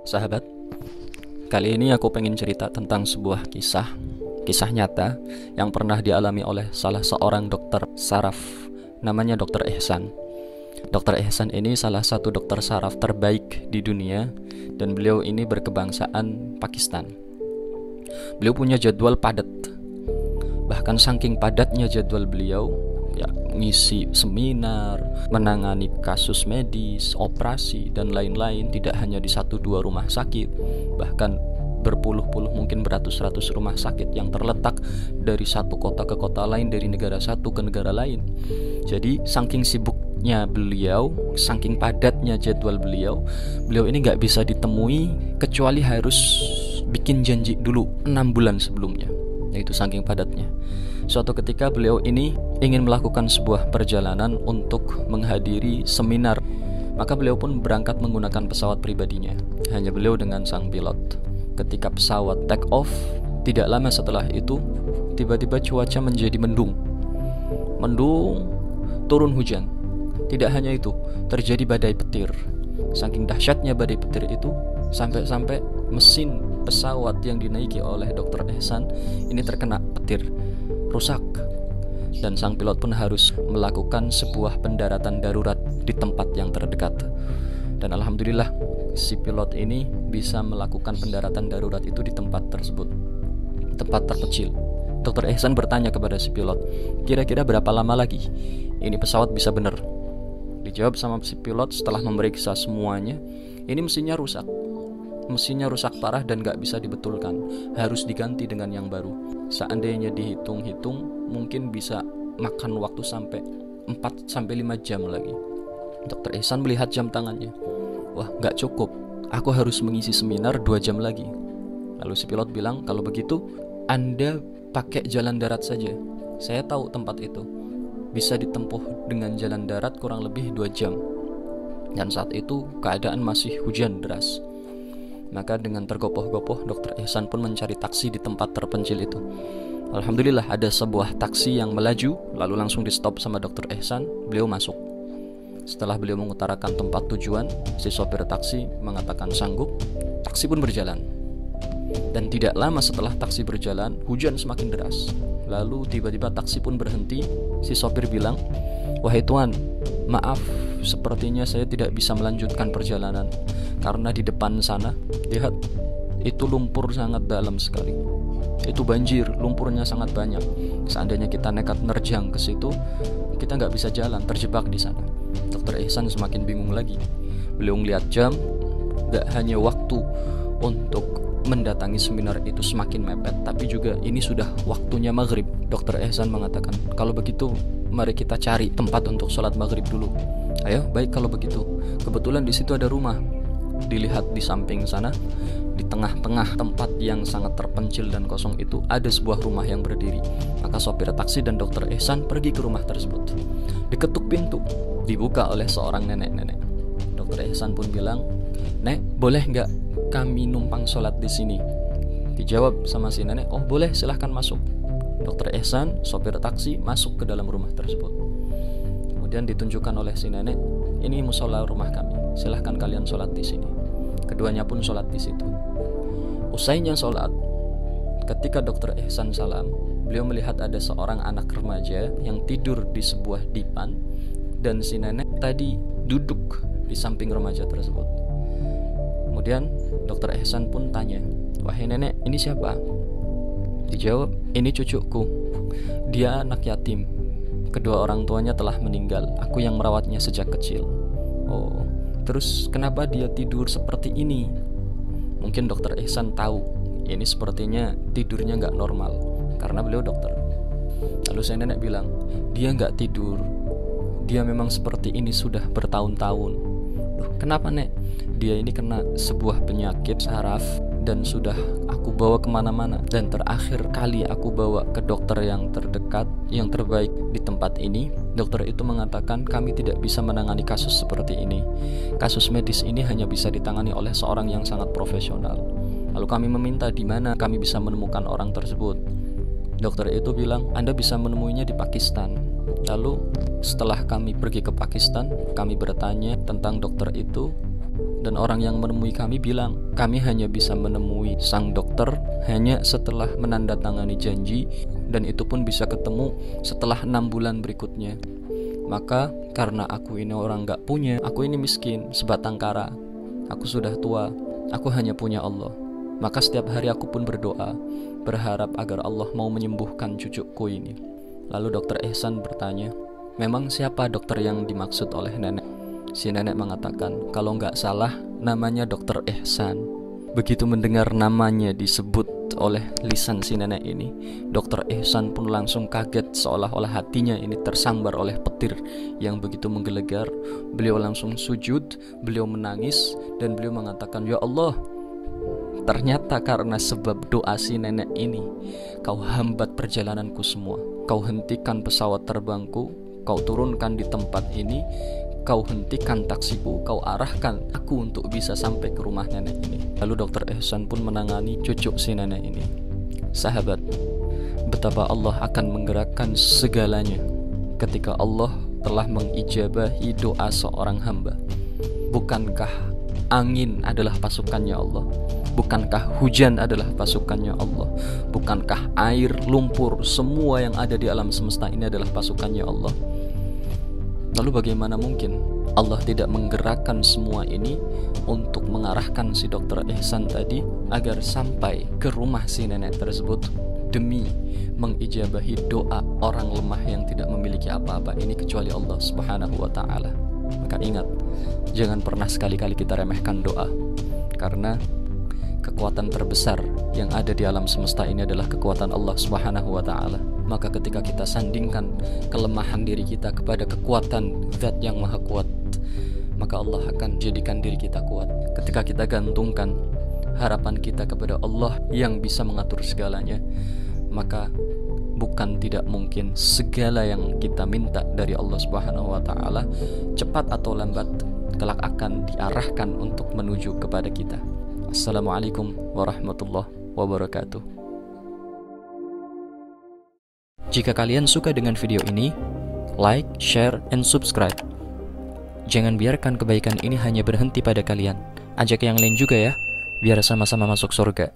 Sahabat, kali ini aku pengen cerita tentang sebuah kisah nyata yang pernah dialami oleh salah seorang dokter saraf, namanya Dokter Ehsan. Dokter Ehsan ini salah satu dokter saraf terbaik di dunia, dan beliau ini berkebangsaan Pakistan. Beliau punya jadwal padat, bahkan saking padatnya jadwal beliau, ngisi seminar, menangani kasus medis, operasi, dan lain-lain, tidak hanya di 1-2 rumah sakit, bahkan berpuluh-puluh, mungkin beratus-ratus rumah sakit yang terletak dari satu kota ke kota lain, dari negara satu ke negara lain. Jadi saking sibuknya beliau, saking padatnya jadwal beliau ini gak bisa ditemui kecuali harus bikin janji dulu 6 bulan sebelumnya, yaitu saking padatnya. Suatu ketika beliau ini ingin melakukan sebuah perjalanan untuk menghadiri seminar. Maka beliau pun berangkat menggunakan pesawat pribadinya, hanya beliau dengan sang pilot. Ketika pesawat take off, tidak lama setelah itu tiba-tiba cuaca menjadi mendung, turun hujan. Tidak hanya itu, terjadi badai petir. Saking dahsyatnya badai petir itu, sampai-sampai mesin pesawat yang dinaiki oleh Dokter Ehsan ini terkena petir, rusak, dan sang pilot pun harus melakukan sebuah pendaratan darurat di tempat yang terdekat. Dan alhamdulillah si pilot ini bisa melakukan pendaratan darurat itu di tempat tersebut, tempat terkecil. Dokter Ehsan bertanya kepada si pilot, kira-kira berapa lama lagi ini pesawat bisa benar? Dijawab sama si pilot setelah memeriksa semuanya, ini mesinnya rusak parah dan gak bisa dibetulkan, harus diganti dengan yang baru. Seandainya dihitung-hitung, mungkin bisa makan waktu sampai 4-5 jam lagi. Dokter Ehsan melihat jam tangannya, wah gak cukup, aku harus mengisi seminar 2 jam lagi. Lalu si pilot bilang, kalau begitu Anda pakai jalan darat saja, saya tahu tempat itu, bisa ditempuh dengan jalan darat kurang lebih 2 jam. Dan saat itu keadaan masih hujan deras. Maka dengan tergopoh-gopoh Dokter Ehsan pun mencari taksi di tempat terpencil itu. Alhamdulillah ada sebuah taksi yang melaju, lalu langsung di stop sama Dokter Ehsan. Beliau masuk. Setelah beliau mengutarakan tempat tujuan, si sopir taksi mengatakan sanggup. Taksi pun berjalan. Dan tidak lama setelah taksi berjalan, hujan semakin deras. Lalu tiba-tiba taksi pun berhenti. Si sopir bilang, wahai tuan, maaf, sepertinya saya tidak bisa melanjutkan perjalanan karena di depan sana, lihat, itu lumpur sangat dalam sekali. Itu banjir, lumpurnya sangat banyak. Seandainya kita nekat nerjang ke situ, kita nggak bisa jalan, terjebak di sana. Dokter Ehsan semakin bingung lagi. Beliau melihat jam, nggak hanya waktu untuk mendatangi seminar itu semakin mepet, tapi juga ini sudah waktunya maghrib. Dokter Ehsan mengatakan, kalau begitu mari kita cari tempat untuk sholat maghrib dulu. Ayo, baik kalau begitu. Kebetulan di situ ada rumah. Dilihat di samping sana, di tengah-tengah tempat yang sangat terpencil dan kosong itu ada sebuah rumah yang berdiri. Maka sopir taksi dan Dokter Ehsan pergi ke rumah tersebut. Diketuk pintu, dibuka oleh seorang nenek-nenek. Dokter Ehsan pun bilang, "Nek, boleh nggak kami numpang sholat di sini?" Dijawab sama si nenek, "Oh boleh, silahkan masuk." Dokter Ehsan, sopir taksi, masuk ke dalam rumah tersebut. Kemudian ditunjukkan oleh si nenek, ini musola rumah kami, silahkan kalian sholat di sini. Keduanya pun sholat di situ. Usainya sholat, ketika Dokter Ehsan salam, beliau melihat ada seorang anak remaja yang tidur di sebuah dipan, dan si nenek tadi duduk di samping remaja tersebut. Kemudian Dokter Ehsan pun tanya, wahai nenek, ini siapa? Dijawab, ini cucuku, dia anak yatim, kedua orang tuanya telah meninggal, aku yang merawatnya sejak kecil. Oh, terus kenapa dia tidur seperti ini? Mungkin Dokter Ehsan tahu, ini sepertinya tidurnya gak normal, karena beliau dokter. Lalu si nenek bilang, dia gak tidur, dia memang seperti ini sudah bertahun-tahun. Loh, kenapa nek? Dia ini kena sebuah penyakit saraf dan sudah aku bawa kemana-mana, dan terakhir kali aku bawa ke dokter yang terdekat, yang terbaik di tempat ini. Dokter itu mengatakan kami tidak bisa menangani kasus seperti ini. Kasus medis ini hanya bisa ditangani oleh seorang yang sangat profesional. Lalu kami meminta di mana kami bisa menemukan orang tersebut. Dokter itu bilang, Anda bisa menemuinya di Pakistan. Lalu setelah kami pergi ke Pakistan, kami bertanya tentang dokter itu. Dan orang yang menemui kami bilang, kami hanya bisa menemui sang dokter hanya setelah menandatangani janji, dan itu pun bisa ketemu setelah 6 bulan berikutnya. Maka karena aku ini orang gak punya, aku ini miskin, sebatang kara, aku sudah tua, aku hanya punya Allah. Maka setiap hari aku pun berdoa, berharap agar Allah mau menyembuhkan cucuku ini. Lalu dokter Ihsan bertanya, memang siapa dokter yang dimaksud oleh nenek? Si nenek mengatakan, kalau nggak salah namanya dokter Ihsan. Begitu mendengar namanya disebut oleh lisan si nenek ini, dokter Ihsan pun langsung kaget, seolah-olah hatinya ini tersambar oleh petir yang begitu menggelegar. Beliau langsung sujud, beliau menangis, dan beliau mengatakan, ya Allah, ternyata karena sebab doa si nenek ini, kau hambat perjalananku semua. Kau hentikan pesawat terbangku, kau turunkan di tempat ini, kau hentikan taksiku, kau arahkan aku untuk bisa sampai ke rumah nenek ini. Lalu dokter Ihsan pun menangani cucu si nenek ini. Sahabat, betapa Allah akan menggerakkan segalanya ketika Allah telah mengijabahi doa seorang hamba. Bukankah angin adalah pasukannya Allah? Bukankah hujan adalah pasukannya Allah? Bukankah air, lumpur, semua yang ada di alam semesta ini adalah pasukannya Allah? Lalu bagaimana mungkin Allah tidak menggerakkan semua ini untuk mengarahkan si dokter Ihsan tadi agar sampai ke rumah si nenek tersebut demi mengijabahi doa orang lemah yang tidak memiliki apa-apa ini kecuali Allah Subhanahu wa ta'ala. Maka ingat, jangan pernah sekali-kali kita remehkan doa, karena kekuatan terbesar yang ada di alam semesta ini adalah kekuatan Allah Subhanahu wa ta'ala. Maka ketika kita sandingkan kelemahan diri kita kepada kekuatan Zat yang Maha Kuat, maka Allah akan jadikan diri kita kuat. Ketika kita gantungkan harapan kita kepada Allah yang bisa mengatur segalanya, maka bukan tidak mungkin segala yang kita minta dari Allah Subhanahu wa ta'ala cepat atau lambat kelak akan diarahkan untuk menuju kepada kita. Assalamualaikum warahmatullahi wabarakatuh. Jika kalian suka dengan video ini, like, share, and subscribe. Jangan biarkan kebaikan ini hanya berhenti pada kalian. Ajak yang lain juga ya, biar sama-sama masuk surga.